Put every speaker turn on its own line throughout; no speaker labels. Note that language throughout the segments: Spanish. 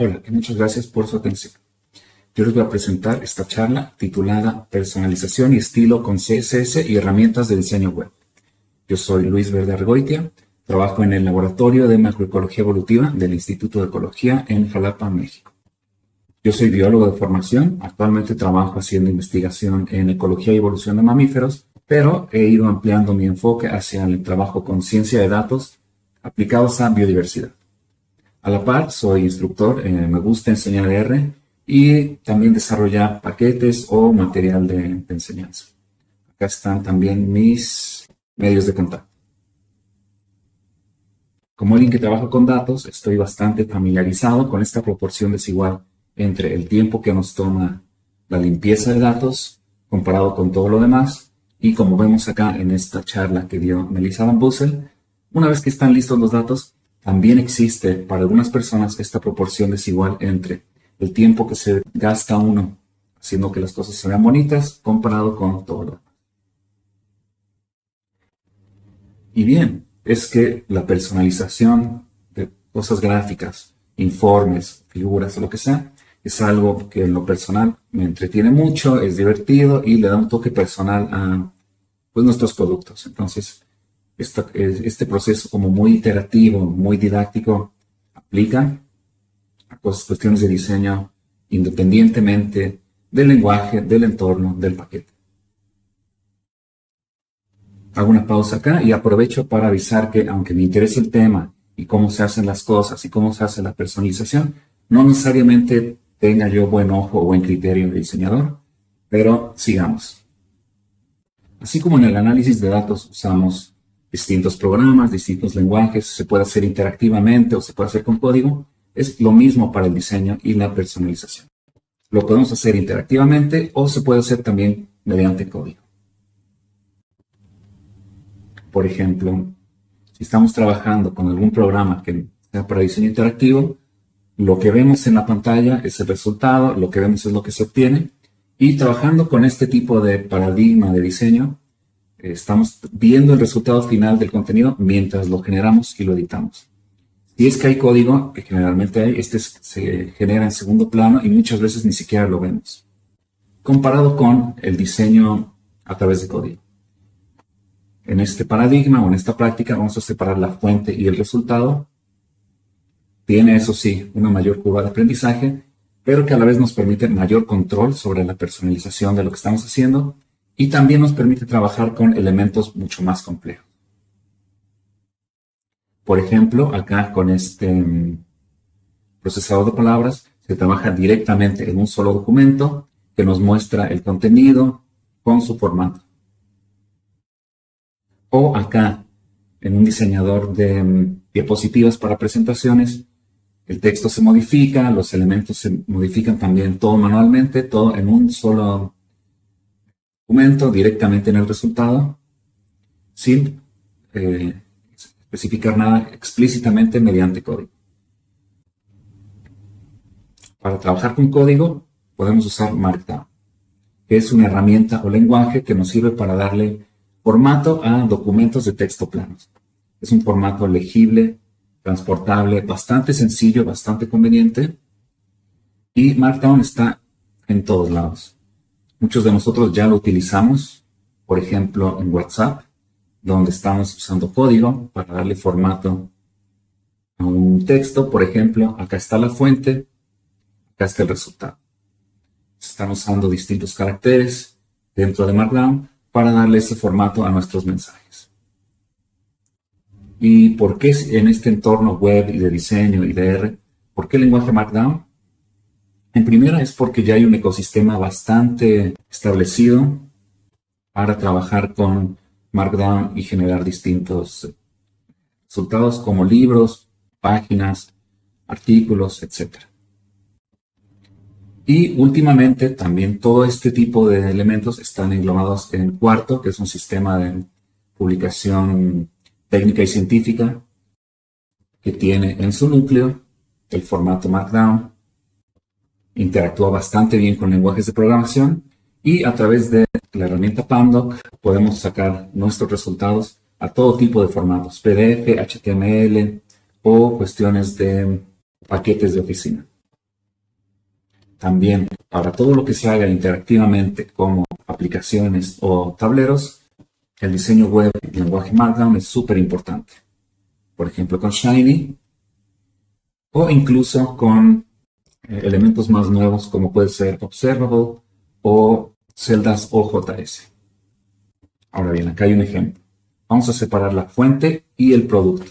Hola y muchas gracias por su atención. Yo les voy a presentar esta charla titulada Personalización y estilo con CSS y herramientas de diseño web. Yo soy Luis Verde Argoitia, trabajo en el Laboratorio de Macroecología Evolutiva del Instituto de Ecología en Jalapa, México. Yo soy biólogo de formación, actualmente trabajo haciendo investigación en ecología y evolución de mamíferos, pero he ido ampliando mi enfoque hacia el trabajo con ciencia de datos aplicados a biodiversidad. A la par, soy instructor, me gusta enseñar R y también desarrollar paquetes o material de enseñanza. Acá están también mis medios de contacto. Como alguien que trabaja con datos, estoy bastante familiarizado con esta proporción desigual entre el tiempo que nos toma la limpieza de datos comparado con todo lo demás. Y como vemos acá en esta charla que dio Melissa Van Bussel, una vez que están listos los datos, también existe para algunas personas esta proporción desigual entre el tiempo que se gasta uno haciendo que las cosas se vean bonitas comparado con todo lo demás. Y bien, es que la personalización de cosas gráficas, informes, figuras o lo que sea, es algo que en lo personal me entretiene mucho, es divertido y le da un toque personal a nuestros productos. Entonces, este proceso como muy iterativo, muy didáctico, aplica a cuestiones de diseño independientemente del lenguaje, del entorno, del paquete. Hago una pausa acá y aprovecho para avisar que aunque me interese el tema y cómo se hacen las cosas y cómo se hace la personalización, no necesariamente tenga yo buen ojo o buen criterio de diseñador, pero sigamos. Así como en el análisis de datos usamos distintos programas, distintos lenguajes, se puede hacer interactivamente o se puede hacer con código, es lo mismo para el diseño y la personalización. Lo podemos hacer interactivamente o se puede hacer también mediante código. Por ejemplo, si estamos trabajando con algún programa que sea para diseño interactivo, lo que vemos en la pantalla es el resultado, lo que vemos es lo que se obtiene, y trabajando con este tipo de paradigma de diseño, estamos viendo el resultado final del contenido mientras lo generamos y lo editamos. Si es que hay código, que generalmente hay, se genera en segundo plano y muchas veces ni siquiera lo vemos, comparado con el diseño a través de código. En este paradigma o en esta práctica vamos a separar la fuente y el resultado. Tiene, eso sí, una mayor curva de aprendizaje, pero que a la vez nos permite mayor control sobre la personalización de lo que estamos haciendo y también nos permite trabajar con elementos mucho más complejos. Por ejemplo, acá con este procesador de palabras se trabaja directamente en un solo documento que nos muestra el contenido con su formato. O acá, en un diseñador de diapositivas para presentaciones, el texto se modifica, los elementos se modifican también todo manualmente, todo en un solo documento, directamente en el resultado, sin especificar nada explícitamente mediante código. Para trabajar con código, podemos usar Markdown, que es una herramienta o lenguaje que nos sirve para darle formato a documentos de texto planos. Es un formato legible, transportable, bastante sencillo, bastante conveniente. Y Markdown está en todos lados. Muchos de nosotros ya lo utilizamos, por ejemplo, en WhatsApp, donde estamos usando código para darle formato a un texto. Por ejemplo, acá está la fuente, acá está el resultado. Se están usando distintos caracteres dentro de Markdown para darle ese formato a nuestros mensajes. ¿Y por qué en este entorno web y de diseño y de R? ¿Por qué el lenguaje Markdown? En primera es porque ya hay un ecosistema bastante establecido para trabajar con Markdown y generar distintos resultados como libros, páginas, artículos, etc. Y últimamente también todo este tipo de elementos están englobados en Quarto, que es un sistema de publicación técnica y científica que tiene en su núcleo el formato Markdown, interactúa bastante bien con lenguajes de programación y a través de la herramienta Pandoc podemos sacar nuestros resultados a todo tipo de formatos, PDF, HTML o cuestiones de paquetes de oficina. también para todo lo que se haga interactivamente como aplicaciones o tableros, el diseño web en lenguaje Markdown es súper importante. Por ejemplo, con Shiny o incluso con elementos más nuevos como puede ser Observable o celdas OJS. Ahora bien, acá hay un ejemplo. Vamos a separar la fuente y el producto.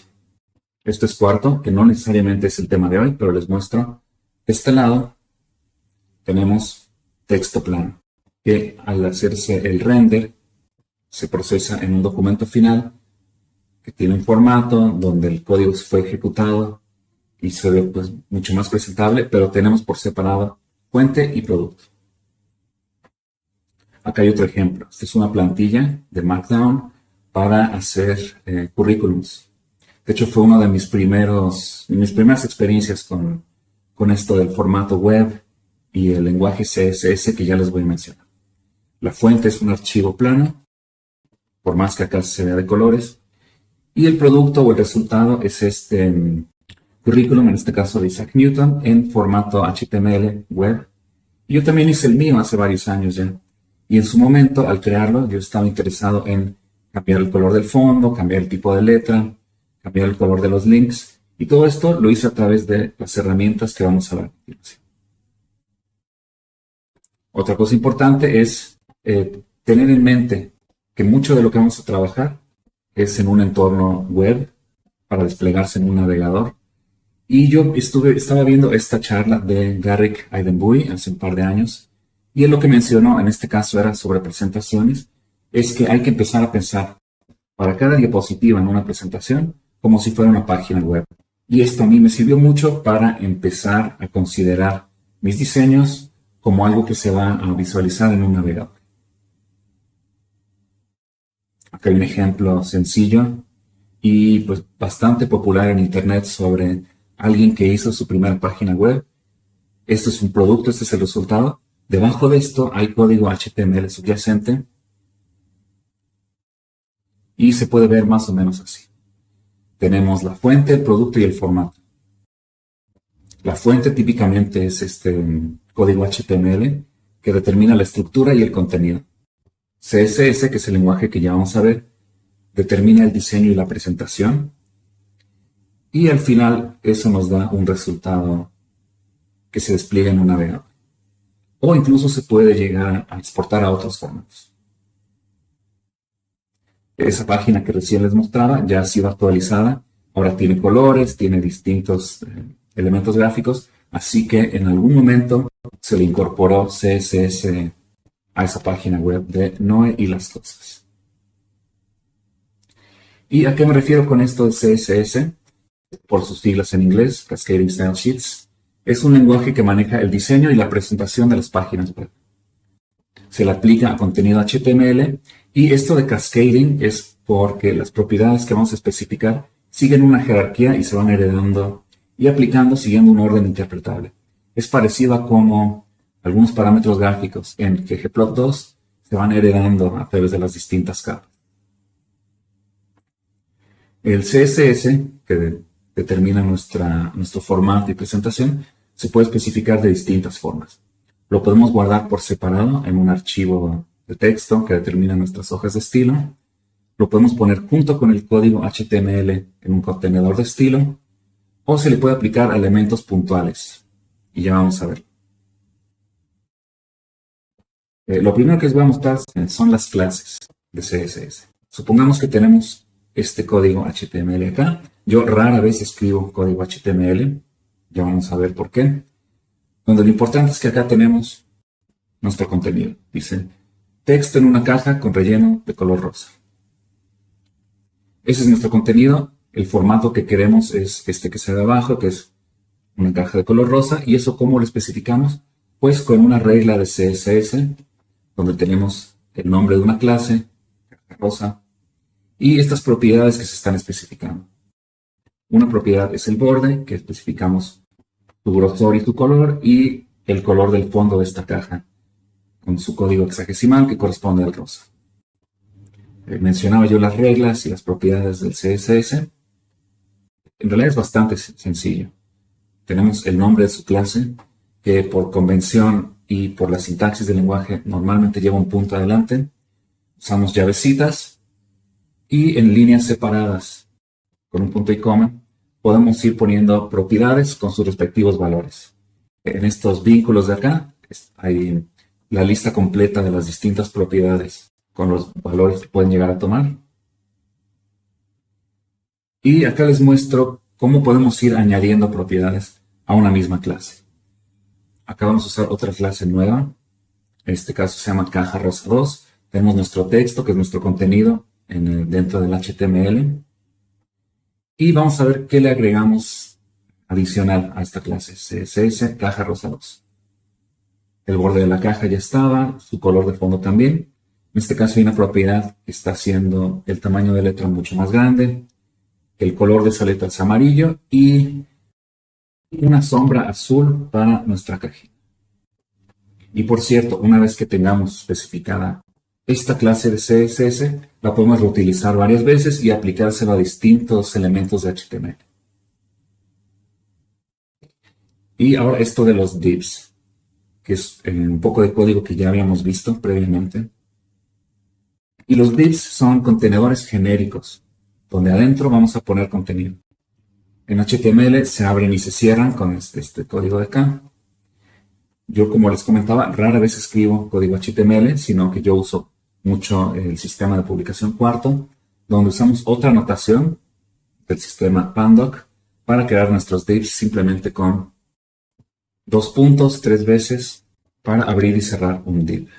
Esto es cuarto, que no necesariamente es el tema de hoy, pero les muestro. De este lado tenemos texto plano, que al hacerse el render se procesa en un documento final que tiene un formato donde el código fue ejecutado y se ve pues mucho más presentable, pero tenemos por separado fuente y producto. Acá hay otro ejemplo. Esta es una plantilla de Markdown para hacer currículums. De hecho, fue una de mis primeras experiencias con esto del formato web y el lenguaje CSS que ya les voy a mencionar. La fuente es un archivo plano, por más que acá se vea de colores. Y el producto o el resultado es este currículum, en este caso de Isaac Newton, en formato HTML web. Y yo también hice el mío hace varios años ya. Y en su momento, al crearlo, yo estaba interesado en cambiar el color del fondo, cambiar el tipo de letra, cambiar el color de los links. Y todo esto lo hice a través de las herramientas que vamos a ver a continuación. Otra cosa importante es tener en mente que mucho de lo que vamos a trabajar es en un entorno web para desplegarse en un navegador. Y yo estaba viendo esta charla de Garrick Aidenbury hace un par de años, y él lo que mencionó en este caso era sobre presentaciones, es que hay que empezar a pensar para cada diapositiva en una presentación como si fuera una página web. Y esto a mí me sirvió mucho para empezar a considerar mis diseños como algo que se va a visualizar en un navegador. Acá hay un ejemplo sencillo y pues bastante popular en internet sobre alguien que hizo su primera página web. Esto es un producto, este es el resultado. Debajo de esto hay código HTML subyacente y se puede ver más o menos así. Tenemos la fuente, el producto y el formato. La fuente típicamente es este código HTML que determina la estructura y el contenido. CSS, que es el lenguaje que ya vamos a ver, determina el diseño y la presentación. Y al final eso nos da un resultado que se despliega en un navegador. O incluso se puede llegar a exportar a otros formatos. Esa página que recién les mostraba ya ha sido actualizada. Ahora tiene colores, tiene distintos elementos gráficos. Así que en algún momento se le incorporó CSS a esa página web de Noé y las cosas. ¿Y a qué me refiero con esto de CSS? Por sus siglas en inglés, Cascading Style Sheets. Es un lenguaje que maneja el diseño y la presentación de las páginas web. Se le aplica a contenido HTML y esto de cascading es porque las propiedades que vamos a especificar siguen una jerarquía y se van heredando y aplicando siguiendo un orden interpretable. Es parecido a como algunos parámetros gráficos en ggplot2 se van heredando a través de las distintas capas. El CSS, que determina nuestro formato y presentación, se puede especificar de distintas formas. Lo podemos guardar por separado en un archivo de texto que determina nuestras hojas de estilo. Lo podemos poner junto con el código HTML en un contenedor de estilo. O se le puede aplicar a elementos puntuales. Y ya vamos a ver. Lo primero que les voy a mostrar son las clases de CSS. Supongamos que tenemos este código HTML acá. Yo rara vez escribo código HTML. Ya vamos a ver por qué. Donde lo importante es que acá tenemos nuestro contenido. Dice, texto en una caja con relleno de color rosa. Ese es nuestro contenido. El formato que queremos es este que se ve abajo, que es una caja de color rosa. ¿Y eso cómo lo especificamos? Pues con una regla de CSS, donde tenemos el nombre de una clase, caja rosa, y estas propiedades que se están especificando. Una propiedad es el borde, que especificamos su grosor y su color, y el color del fondo de esta caja, con su código hexadecimal que corresponde al rosa. Mencionaba yo las reglas y las propiedades del CSS. En realidad es bastante sencillo. Tenemos el nombre de su clase, que por convención y por la sintaxis del lenguaje normalmente lleva un punto adelante. Usamos llavecitas y en líneas separadas con un punto y coma podemos ir poniendo propiedades con sus respectivos valores. En estos vínculos de acá hay la lista completa de las distintas propiedades con los valores que pueden llegar a tomar. Y acá les muestro cómo podemos ir añadiendo propiedades a una misma clase. Acá vamos a usar otra clase nueva. En este caso se llama caja rosa 2. Tenemos nuestro texto, que es nuestro contenido dentro del HTML. Y vamos a ver qué le agregamos adicional a esta clase. CSS caja rosa 2. El borde de la caja ya estaba, su color de fondo también. En este caso hay una propiedad que está haciendo el tamaño de letra mucho más grande. El color de esa letra es amarillo y una sombra azul para nuestra cajita. Y por cierto, una vez que tengamos especificada esta clase de CSS, la podemos reutilizar varias veces y aplicárselo a distintos elementos de HTML. Y ahora esto de los divs, que es un poco de código que ya habíamos visto previamente. Y los divs son contenedores genéricos, donde adentro vamos a poner contenido. En HTML se abren y se cierran con este código de acá. Yo, como les comentaba, rara vez escribo código HTML, sino que yo uso mucho el sistema de publicación cuarto, donde usamos otra notación del sistema Pandoc para crear nuestros divs simplemente con 2 puntos 3 veces para abrir y cerrar un div.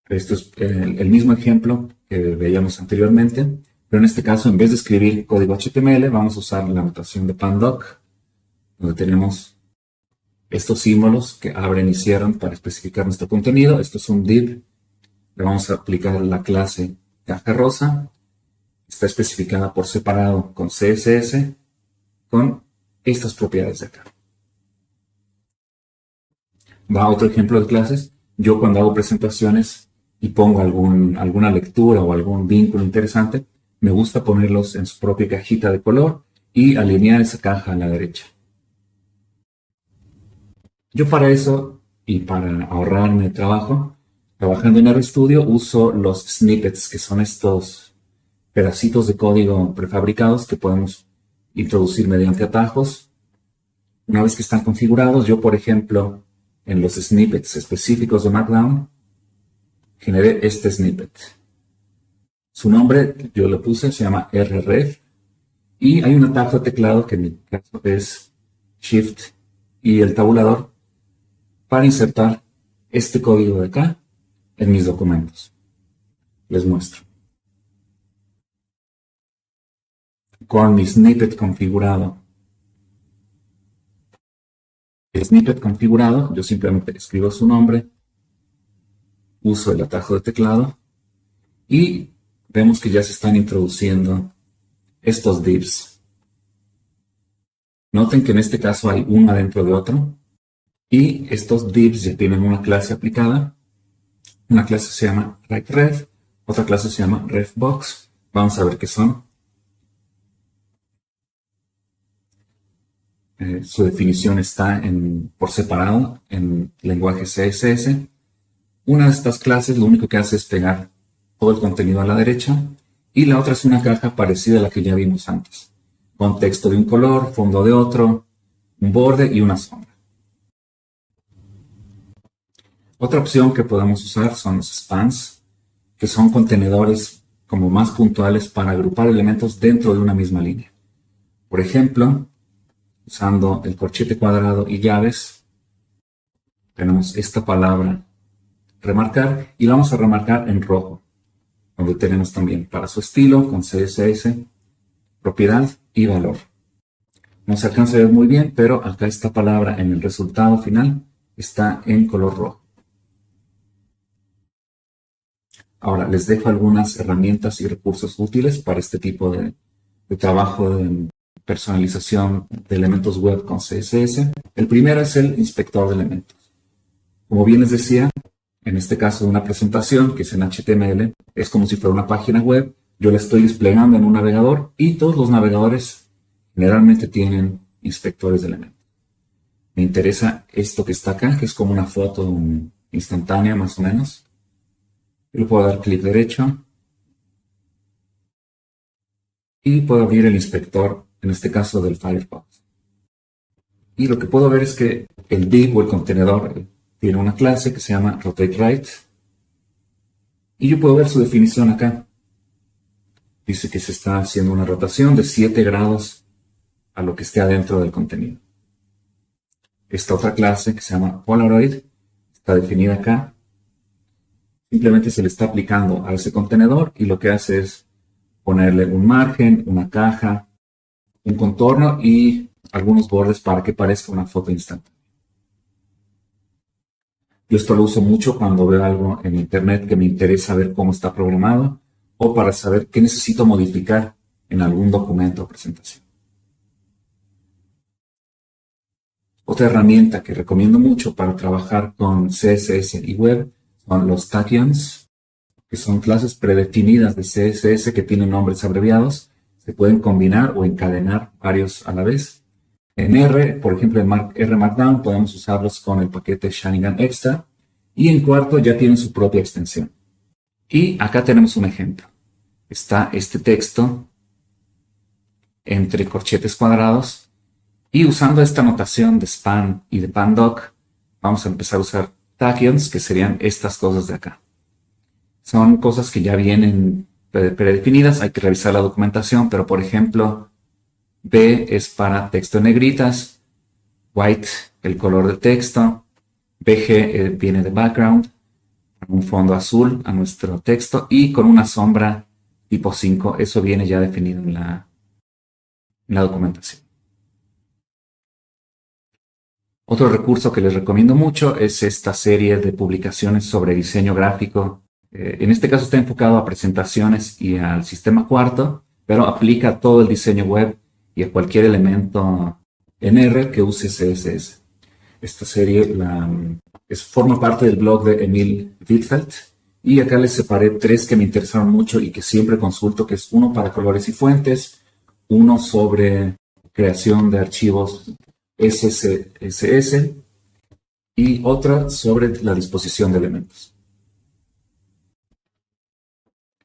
Esto es el mismo ejemplo que veíamos anteriormente, pero en este caso, en vez de escribir código HTML, vamos a usar la notación de Pandoc, donde tenemos estos símbolos que abren y cierran para especificar nuestro contenido. Esto es un div. Le vamos a aplicar la clase caja rosa. Está especificada por separado con CSS, con estas propiedades de acá. Va otro ejemplo de clases. Yo, cuando hago presentaciones y pongo alguna lectura o algún vínculo interesante, me gusta ponerlos en su propia cajita de color y alinear esa caja a la derecha. Yo para eso, y para ahorrarme trabajo, trabajando en RStudio, uso los snippets, que son estos pedacitos de código prefabricados que podemos introducir mediante atajos. Una vez que están configurados, yo, por ejemplo, en los snippets específicos de Markdown, generé este snippet. Su nombre, yo le puse, se llama rref, y hay un atajo de teclado que en mi caso es Shift y el tabulador para insertar este código de acá en mis documentos. Les muestro. Con mi snippet configurado, yo simplemente escribo su nombre, uso el atajo de teclado y vemos que ya se están introduciendo estos divs. Noten que en este caso hay uno adentro de otro y estos divs ya tienen una clase aplicada. Una clase se llama writeRef, otra clase se llama refbox. Vamos a ver qué son. Su definición está por separado en lenguaje CSS. Una de estas clases lo único que hace es pegar todo el contenido a la derecha y la otra es una caja parecida a la que ya vimos antes, con texto de un color, fondo de otro, un borde y una sombra. Otra opción que podemos usar son los spans, que son contenedores como más puntuales para agrupar elementos dentro de una misma línea. Por ejemplo, usando el corchete cuadrado y llaves, tenemos esta palabra remarcar y la vamos a remarcar en rojo, donde tenemos también para su estilo con CSS, propiedad y valor. No se alcanza a ver muy bien, pero acá esta palabra en el resultado final está en color rojo. Ahora les dejo algunas herramientas y recursos útiles para este tipo de trabajo de personalización de elementos web con CSS. El primero es el inspector de elementos. Como bien les decía, en este caso de una presentación que es en HTML, es como si fuera una página web. Yo la estoy desplegando en un navegador y todos los navegadores generalmente tienen inspectores de elementos. Me interesa esto que está acá, que es como una foto instantánea más o menos. Yo le puedo dar clic derecho y puedo abrir el inspector, en este caso del Firefox. Y lo que puedo ver es que el div o el contenedor tiene una clase que se llama RotateRight. Y yo puedo ver su definición acá. Dice que se está haciendo una rotación de 7 grados a lo que esté adentro del contenido. Esta otra clase que se llama Polaroid está definida acá. Simplemente se le está aplicando a ese contenedor y lo que hace es ponerle un margen, una caja, un contorno y algunos bordes para que parezca una foto instantánea. Yo esto lo uso mucho cuando veo algo en internet que me interesa ver cómo está programado o para saber qué necesito modificar en algún documento o presentación. Otra herramienta que recomiendo mucho para trabajar con CSS y web son los tachyons, que son clases predefinidas de CSS que tienen nombres abreviados. Se pueden combinar o encadenar varios a la vez. En R, por ejemplo, en R Markdown podemos usarlos con el paquete Shanigan Extra. Y en Quarto ya tienen su propia extensión. Y acá tenemos un ejemplo. Está este texto entre corchetes cuadrados. Y usando esta notación de span y de pandoc, vamos a empezar a usar tachyons, que serían estas cosas de acá. Son cosas que ya vienen predefinidas, hay que revisar la documentación, pero por ejemplo, B es para texto en negritas, white, el color del texto, BG viene de background, un fondo azul a nuestro texto y con una sombra tipo 5, eso viene ya definido en la documentación. Otro recurso que les recomiendo mucho es esta serie de publicaciones sobre diseño gráfico. En este caso está enfocado a presentaciones y al sistema Quarto, pero aplica a todo el diseño web y a cualquier elemento en R que use CSS. Esta serie forma parte del blog de Emil Wittfeldt y acá les separé 3 que me interesaron mucho y que siempre consulto, que es uno para colores y fuentes, uno sobre creación de archivos SCSS y otra sobre la disposición de elementos.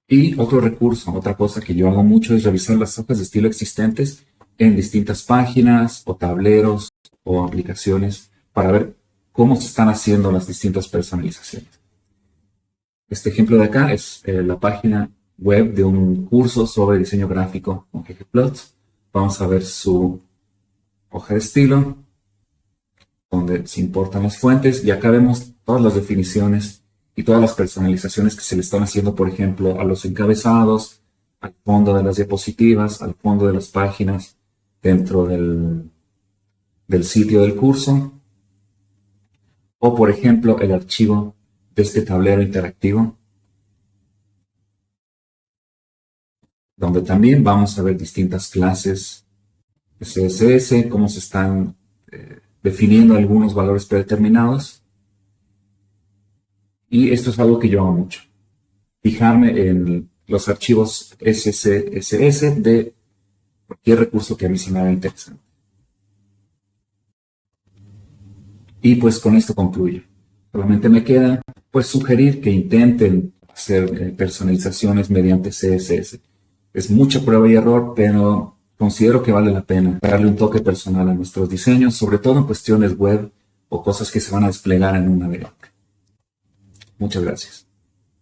Y otro recurso, otra cosa que yo hago mucho es revisar las hojas de estilo existentes en distintas páginas o tableros o aplicaciones para ver cómo se están haciendo las distintas personalizaciones. Este ejemplo de acá es la página web de un curso sobre diseño gráfico con ggplot. Vamos a ver su hoja de estilo, donde se importan las fuentes, y acá vemos todas las definiciones y todas las personalizaciones que se le están haciendo, por ejemplo, a los encabezados, al fondo de las diapositivas, al fondo de las páginas, dentro del sitio del curso, o por ejemplo, el archivo de este tablero interactivo, donde también vamos a ver distintas clases de CSS, cómo se están definiendo algunos valores predeterminados. Y esto es algo que yo hago mucho. Fijarme en los archivos SCSS de cualquier recurso que a mí se me haga interesante. Y pues con esto concluyo. Solamente me queda pues sugerir que intenten hacer personalizaciones mediante CSS. Es mucha prueba y error, pero considero que vale la pena darle un toque personal a nuestros diseños, sobre todo en cuestiones web o cosas que se van a desplegar en un navegador. Muchas gracias.